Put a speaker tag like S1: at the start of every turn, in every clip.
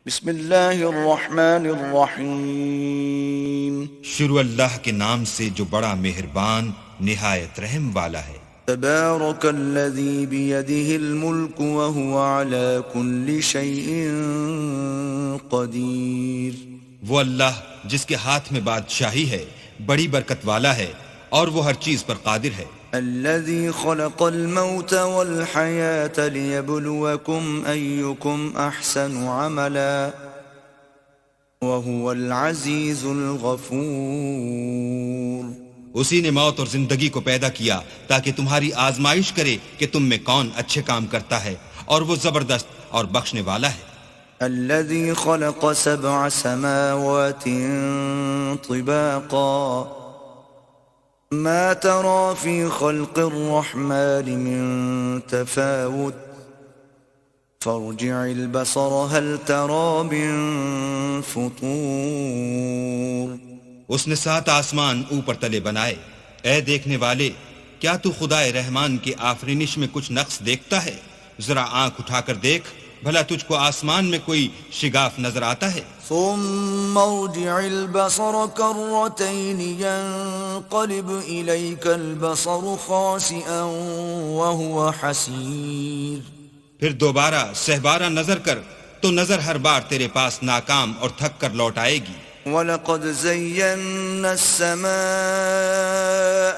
S1: بسم اللہ الرحمن الرحیم
S2: شروع اللہ کے نام سے جو بڑا مہربان نہایت رحم والا ہے۔
S1: تبارک الذی بیدہ الملک وہو علی کل شیء قدیر۔
S2: وہ اللہ جس کے ہاتھ میں بادشاہی ہے بڑی برکت والا ہے اور وہ ہر چیز پر قادر ہے۔
S1: الذي خلق الموت والحياة ليبلوكم أيكم أحسن عملا وهو العزيز الغفور۔
S2: اسی نے موت اور زندگی کو پیدا کیا تاکہ تمہاری آزمائش کرے کہ تم میں کون اچھے کام کرتا ہے، اور وہ زبردست اور بخشنے والا ہے۔
S1: الذي خلق 7 سماوات طباقا ما ترى في خلق الرحمن من تفاوت فارجع البصر هل ترى من فطور۔
S2: اس نے 7 آسمان اوپر تلے بنائے۔ اے دیکھنے والے، کیا تو خدائے رحمان کی آفرینش میں کچھ نقص دیکھتا ہے؟ ذرا آنکھ اٹھا کر دیکھ، بھلا تجھ کو آسمان میں کوئی شگاف نظر آتا ہے؟
S1: ثم ارجع البصر كرتين ينقلب إليك البصر خاسئا وهو حسير۔
S2: پھر دوبارہ سہبارہ نظر کر تو نظر ہر بار تیرے پاس ناکام اور تھک کر لوٹ آئے گی۔
S1: وَلَقَدْ زَيَّنَّا السَّمَاءَ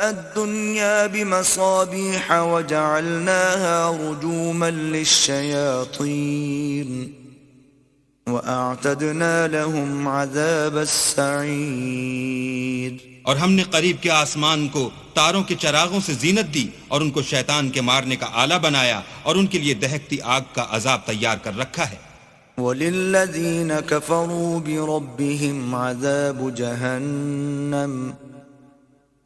S1: الدُّنْيَا بِمَصَابِيحَ وَجَعَلْنَاهَا رُجُومًا لِلشَّيَاطِينِ وَأَعْتَدْنَا لَهُمْ عَذَابَ السَّعِيرِ۔
S2: اور ہم نے قریب کے آسمان کو تاروں کے چراغوں سے زینت دی اور ان کو شیطان کے مارنے کا آلہ بنایا اور ان کے لیے دہکتی آگ کا عذاب تیار کر رکھا ہے۔
S1: وَلِلَّذِينَ كَفَرُوا بِرَبِّهِمْ عَذَابُ جَهَنَّمَ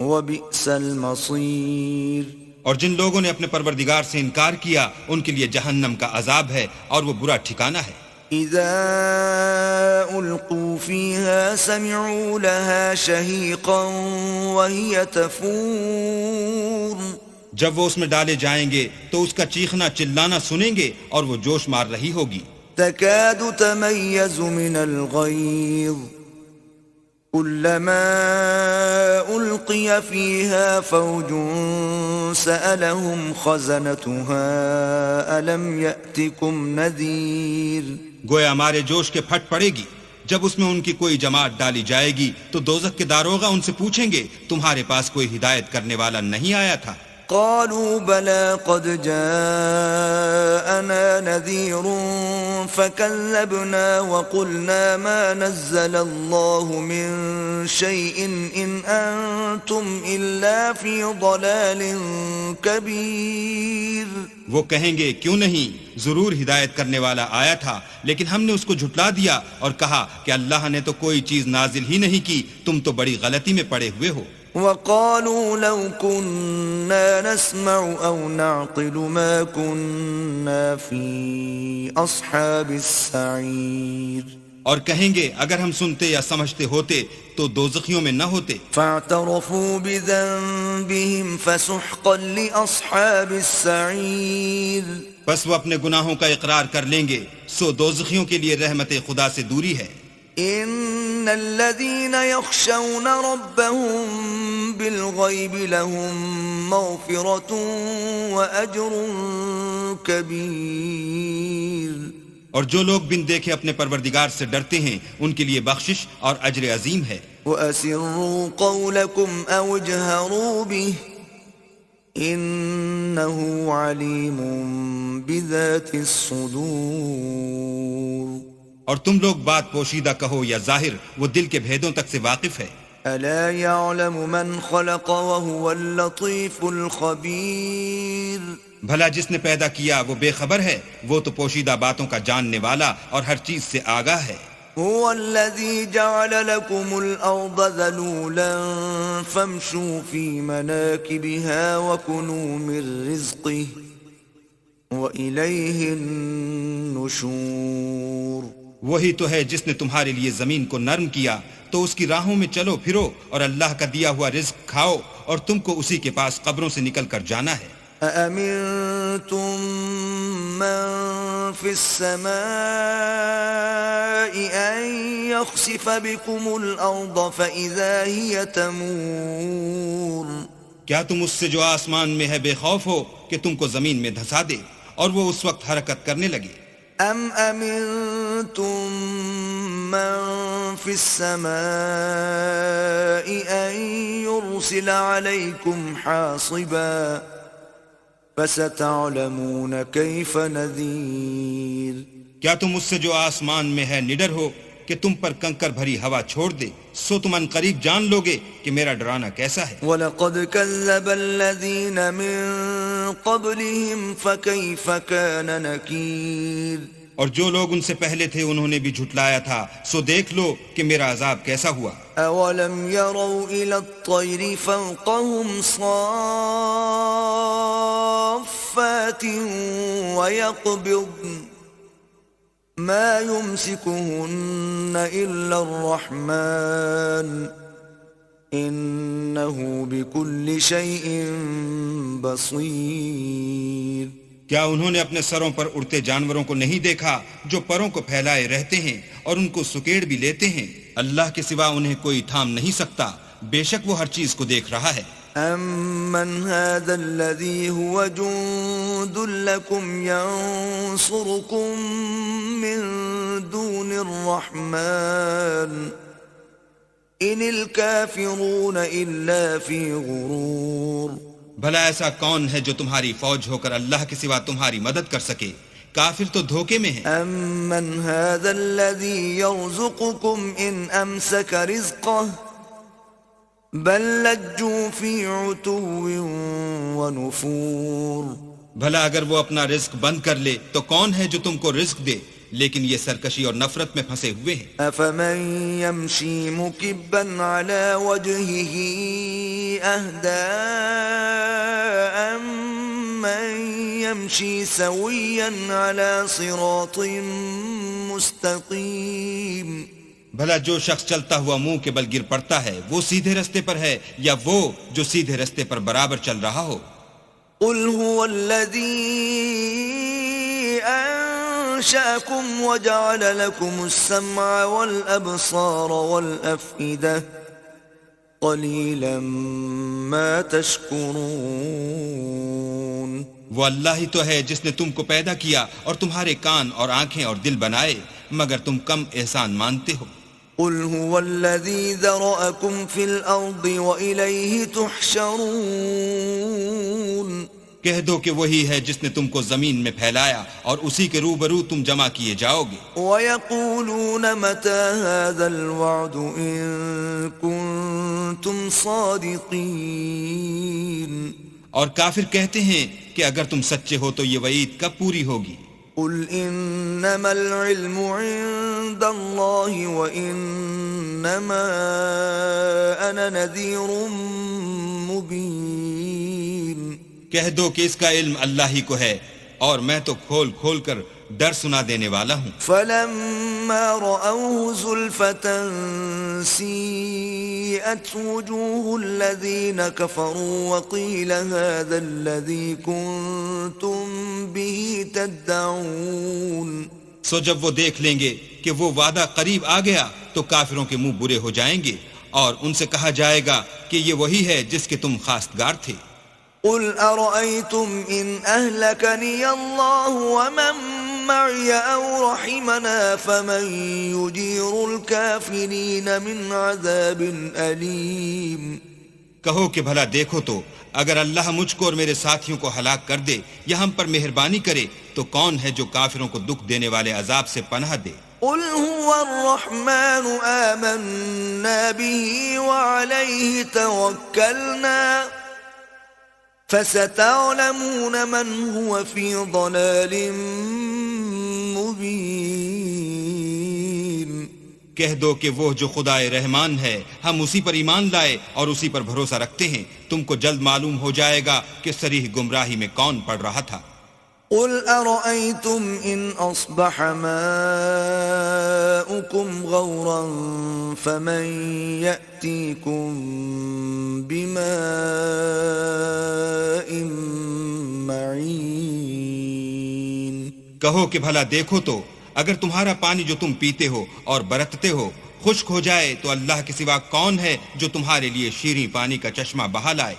S1: وَبِئْسَ الْمَصِيرُ۔
S2: اور جن لوگوں نے اپنے پروردگار سے انکار کیا ان کے لیے جہنم کا عذاب ہے اور وہ برا ٹھکانہ ہے۔
S1: إِذَا أُلْقُوا فِيهَا سَمِعُوا لَهَا شَهِيقًا وَهِيَ تَفُورُ۔
S2: جب وہ اس میں ڈالے جائیں گے تو اس کا چیخنا چلانا سنیں گے اور وہ جوش مار رہی ہوگی۔
S1: تكاد تميز من الغيظ كلما ألقي فيها فوج سألهم خزنتها ألم يأتكم نذير۔
S2: گویا ہمارے جوش کے پھٹ پڑے گی۔ جب اس میں ان کی کوئی جماعت ڈالی جائے گی تو دوزخ کے داروغہ ان سے پوچھیں گے تمہارے پاس کوئی ہدایت کرنے والا نہیں آیا تھا؟
S1: قالوا بلى قد جاءنا نذير فكذبنا وقلنا ما نزل الله من شيء إن أنتم إلا في ضلال كبير۔
S2: وہ کہیں گے کیوں نہیں، ضرور ہدایت کرنے والا آیا تھا، لیکن ہم نے اس کو جھٹلا دیا اور کہا کہ اللہ نے تو کوئی چیز نازل ہی نہیں کی، تم تو بڑی غلطی میں پڑے ہوئے ہو۔
S1: وقالوا لو كنا نسمع أو نعقل ما كنا في أصحاب السعير۔
S2: اور کہیں گے اگر ہم سنتے یا سمجھتے ہوتے تو دوزخیوں میں نہ ہوتے۔
S1: فاعترفوا بذنبهم فسحقا لأصحاب السعير۔
S2: بس وہ اپنے گناہوں کا اقرار کر لیں گے، سو دوزخیوں کے لیے رحمت خدا سے دوری ہے۔
S1: ان الذين يخشون ربهم بالغيب لهم مغفرة واجر كبير۔
S2: اور جو لوگ بن دیکھے اپنے پروردگار سے ڈرتے ہیں ان کے لیے بخشش اور اجر عظیم ہے۔
S1: واسروا قولكم او اجهروا به انه عليم بذات الصدور۔
S2: اور تم لوگ بات پوشیدہ کہو یا ظاہر، وہ دل کے بھیدوں تک سے واقف ہے۔
S1: الا يعلم من خلق وهو اللطيف الخبير۔
S2: بھلا جس نے پیدا کیا وہ بے خبر ہے، وہ تو پوشیدہ باتوں کا جاننے والا اور ہر چیز سے آگاہ ہے۔
S1: هو الذي جعل لكم الأرض ذلولا فامشوا في مناكبها وكلوا من رزقه وإليه النشور۔
S2: وہی تو ہے جس نے تمہارے لیے زمین کو نرم کیا تو اس کی راہوں میں چلو پھرو اور اللہ کا دیا ہوا رزق کھاؤ، اور تم کو اسی کے پاس قبروں سے نکل کر جانا ہے۔
S1: أأمنتم من في السماء أن يخسف بكم الأرض فإذا هي تمور
S2: کیا تم اس سے جو آسمان میں ہے بے خوف ہو کہ تم کو زمین میں دھسا دے اور وہ اس وقت حرکت کرنے لگے؟
S1: أم أمنتم من في السماء أن يرسل عليكم حاصبا فستعلمون كيف نذير
S2: کیا تم اس سے جو آسمان میں ہے نڈر ہو کہ تم پر کنکر بھری ہوا چھوڑ دے، سو تم ان قریب جان لو گے کہ میرا ڈرانا کیسا ہے۔
S1: وَلَقَدْ كَذَّبَ الَّذِينَ مِن قَبْلِهِمْ فَكَيْفَ كَانَ نَكِيرٌ
S2: اور جو لوگ ان سے پہلے تھے انہوں نے بھی جھٹلایا تھا، سو دیکھ لو کہ میرا عذاب کیسا ہوا۔
S1: أَوَلَمْ يَرَوْا إِلَى الطَّيْرِ فَوْقَهُمْ صَافَّاتٍ وَيَقْبِضْنَ مَا يُمْسِكُهُنَّ إِلَّا الرَّحْمَنُ إِنَّهُ بِكُلِّ شَيْءٍ بَصِيرٌ
S2: کیا انہوں نے اپنے سروں پر اڑتے جانوروں کو نہیں دیکھا جو پروں کو پھیلائے رہتے ہیں اور ان کو سکیڑ بھی لیتے ہیں؟ اللہ کے سوا انہیں کوئی تھام نہیں سکتا، بے شک وہ ہر چیز کو دیکھ رہا ہے۔
S1: أَمَّنْ هَذَا الَّذِي هُوَ جُندٌ لَكُمْ يَنصُرُكُم مِّن دُونِ الرَّحْمَنِ إِنِ الْكَافِرُونَ إِلَّا فِي غُرُورٍ
S2: بھلا ایسا کون ہے جو تمہاری فوج ہو کر اللہ کے سوا تمہاری مدد کر سکے؟ کافر تو دھوکے میں ہیں۔
S1: أَمَّنْ هَذَا الَّذِي يَرْزُقُكُمْ إِنْ أَمْسَكَ رِزْقَهُ بَل لَّجُّوا فِي عُتُوٍّ وَنُفُورٍ
S2: بھلا اگر وہ اپنا رزق بند کر لے تو کون ہے جو تم کو رزق دے؟ لیکن یہ سرکشی اور نفرت میں پھنسے ہوئے ہیں۔
S1: أَفَمَن يَمْشِي مُكِبًّا عَلَى وَجْهِهِ أَهْدَىٰ أَمَّن يَمْشِي سَوِيًّا عَلَى صِرَاطٍ مُّسْتَقِيمٍ
S2: بھلا جو شخص چلتا ہوا منہ کے بل گر پڑتا ہے وہ سیدھے رستے پر ہے یا وہ جو سیدھے رستے پر برابر چل رہا ہو؟
S1: قُلْ هُوَ الَّذِي أَنشَأَكُمْ وَجَعَلَ لَكُمُ السَّمْعَ وَالْأَبْصَارَ وَالْأَفْئِدَةَ قَلِيلًا مَا تَشْكُرُونَ
S2: وہ اللہ ہی تو ہے جس نے تم کو پیدا کیا اور تمہارے کان اور آنکھیں اور دل بنائے، مگر تم کم احسان مانتے ہو۔
S1: قُلْ هُوَ الَّذِي ذَرَأَكُمْ فِي الْأَرْضِ وَإِلَيْهِ تُحْشَرُونَ
S2: کہہ دو کہ وہی ہے جس نے تم کو زمین میں پھیلایا اور اسی کے روبرو تم جمع کیے جاؤ گے۔
S1: وَيَقُولُونَ مَتَى هَذَا الْوَعْدُ إِن كُنتُمْ صَادِقِينَ
S2: اور کافر کہتے ہیں کہ اگر تم سچے ہو تو یہ وعید کب پوری ہوگی؟
S1: قُلْ إِنَّمَا الْعِلْمُ عِندَ اللَّهِ وَإِنَّمَا أَنَا نَذِيرٌ مُّبِينٌ
S2: کہہ دو کہ اس کا علم اللہ ہی کو ہے اور میں تو کھول کھول کر ڈر سنا دینے والا ہوں۔
S1: فَلَمَّا رَأَوْهُ زُلْفَةً سِيئَتْ وُجُوهُ الَّذِينَ كَفَرُوا وَقِيلَ هَذَا الَّذِي كُنتُم بِهِ تَدَّعُونَ
S2: سو جب وہ دیکھ لیں گے کہ وہ وعدہ قریب آ گیا تو کافروں کے منہ برے ہو جائیں گے اور ان سے کہا جائے گا کہ یہ وہی ہے جس کے تم خواستگار تھے۔
S1: قُلْ أَرَأَيْتُمْ إِنْ أَهْلَكَنِيَ اللَّهُ وَمَن مَّعِيَ أَوْ رَحِمَنَا فَمَن يُجِيرُ الْكَافِرِينَ مِنْ عَذَابٍ أَلِيمٍ
S2: کہو کہ بھلا دیکھو تو اگر اللہ مجھ کو اور میرے ساتھیوں کو ہلاک کر دے یا ہم پر مہربانی کرے تو کون ہے جو کافروں کو دکھ دینے والے عذاب سے پناہ دے؟
S1: قُلْ هُوَ الرَّحْمَنُ آمَنَّا بِهِ وَعَلَيْهِ تَوَكَّلْنَا فَسَتَعْلَمُونَ مَنْ هُوَ فِي ضَلَالٍ مُّبِينٍ
S2: کہہ دو کہ وہ جو خدائے رحمان ہے ہم اسی پر ایمان لائے اور اسی پر بھروسہ رکھتے ہیں، تم کو جلد معلوم ہو جائے گا کہ صریح گمراہی میں کون پڑ رہا تھا۔
S1: قُلْ أَرَأَيْتُمْ إِنْ أَصْبَحَ مَاؤُكُمْ غَوْرًا فَمَن يَأْتِيكُم بِمَاءٍ أجمعين.
S2: کہو کہ بھلا دیکھو تو اگر تمہارا پانی جو تم پیتے ہو اور برتتے ہو خشک ہو جائے تو اللہ کے سوا کون ہے جو تمہارے لیے شیریں پانی کا چشمہ بہا لائے؟